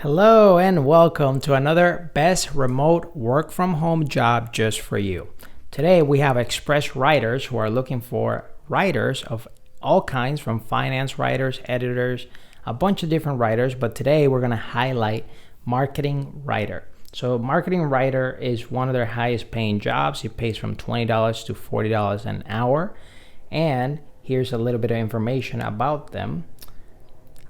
Hello and welcome to another best remote work from home job just for you. Today we have express writers who are looking for writers of all kinds, from finance writers, editors, a bunch of different writers, but today we're going to highlight marketing writer. So marketing writer is one of their highest paying jobs. It pays from $20 to $40 an hour. And here's a little bit of information about them.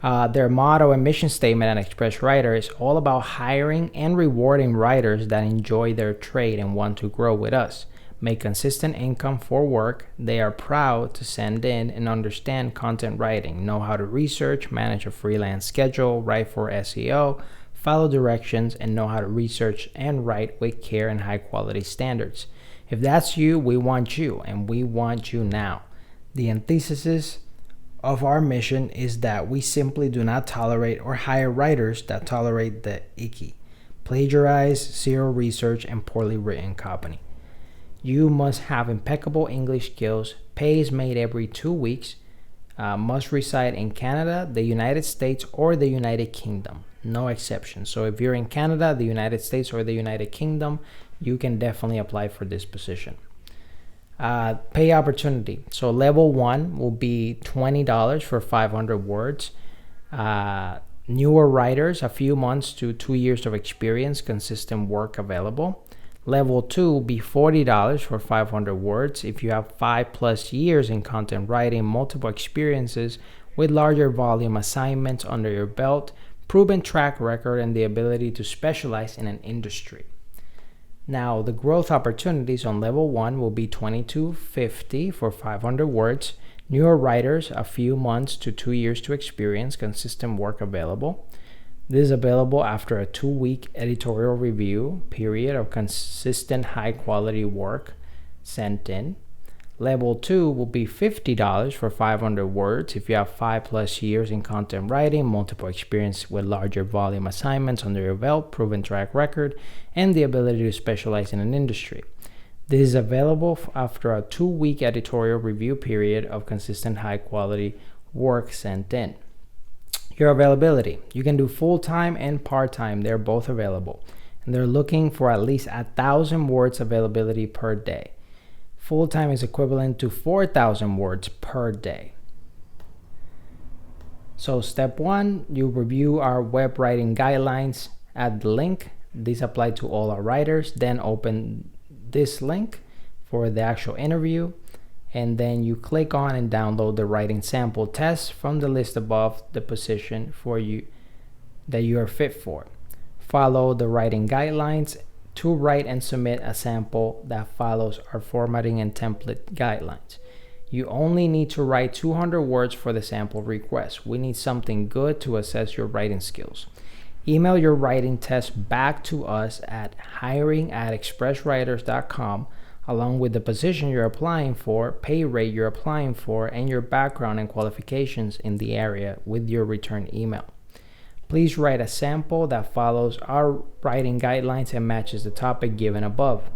Their motto and mission statement at Express Writer is all about hiring and rewarding writers that enjoy their trade and want to grow with us. Make consistent income for work. They are proud to send in and understand content writing, know how to research, manage a freelance schedule, write for SEO, follow directions, and know how to research and write with care and high quality standards. If that's you, we want you, and we want you now. The antithesis of our mission is that we simply do not tolerate or hire writers that tolerate the icky, plagiarize, zero research, and poorly written copy. You must have impeccable English skills. Pay is made every 2 weeks. Must reside in Canada, the United States, or the United Kingdom. No exceptions. So if you're in Canada, the United States, or the United Kingdom, you can definitely apply for this position. Pay opportunity. So level 1 will be $20 for 500 words. Newer writers, a few months to 2 years of experience, consistent work available. Level 2 will be $40 for 500 words. If you have 5+ years in content writing, multiple experiences with larger volume assignments under your belt, proven track record, and the ability to specialize in an industry. Now, the growth opportunities on level 1 will be $22.50 for 500 words. Newer writers, a few months to 2 years to experience, consistent work available. This is available after a 2-week editorial review period of consistent high quality work sent in. Level 2 will be $50 for 500 words if you have 5+ years in content writing, multiple experience with larger volume assignments under your belt, proven track record, and the ability to specialize in an industry. This is available after a 2-week editorial review period of consistent high quality work sent in. Your availability. You can do full-time and part-time. They're both available. And they're looking for at least 1,000 words availability per day. Full-time is equivalent to 4,000 words per day. So step 1, you review our web writing guidelines at the link. These apply to all our writers. Then open this link for the actual interview. And then you click on and download the writing sample test from the list above the position for you that you are fit for. Follow the writing guidelines to write and submit a sample that follows our formatting and template guidelines. You only need to write 200 words for the sample request. We need something good to assess your writing skills. Email your writing test back to us at hiring@expresswriters.com along with the position you're applying for, pay rate you're applying for, and your background and qualifications in the area with your return email. Please write a sample that follows our writing guidelines and matches the topic given above.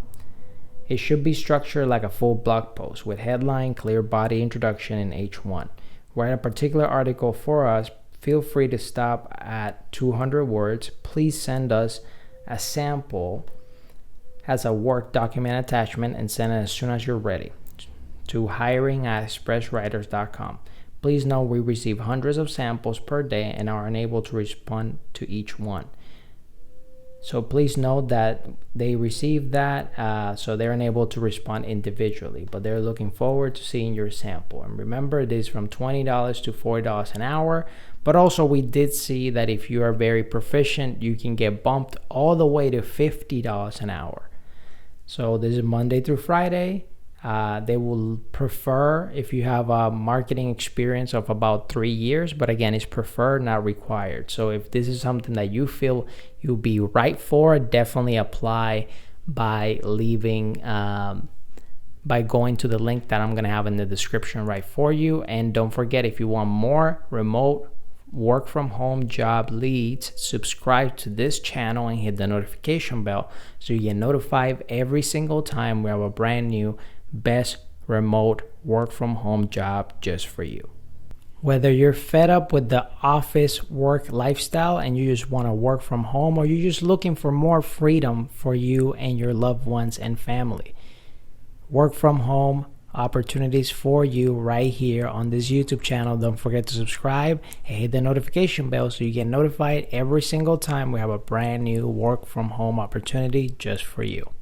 It should be structured like a full blog post with headline, clear body, introduction, and H1. Write a particular article for us. Feel free to stop at 200 words. Please send us a sample as a Word document attachment and send it as soon as you're ready to hiring@expresswriters.com. Please know we receive hundreds of samples per day and are unable to respond to each one. So please note that they receive that, so they're unable to respond individually, but they're looking forward to seeing your sample. And remember, this is from $20 to $40 an hour, but also we did see that if you are very proficient, you can get bumped all the way to $50 an hour. So this is Monday through Friday. They will prefer if you have a marketing experience of about 3 years, but again, it's preferred, not required. So if this is something that you feel you'll be right for, definitely apply by going to the link that I'm going to have in the description right for you. And don't forget, if you want more remote work from home job leads, subscribe to this channel and hit the notification bell so you get notified every single time we have a brand new best remote work from home job just for you. Whether you're fed up with the office work lifestyle and you just want to work from home, or you're just looking for more freedom for you and your loved ones and family, work from home opportunities for you right here on this YouTube channel. Don't forget to subscribe and hit the notification bell so you get notified every single time we have a brand new work from home opportunity just for you.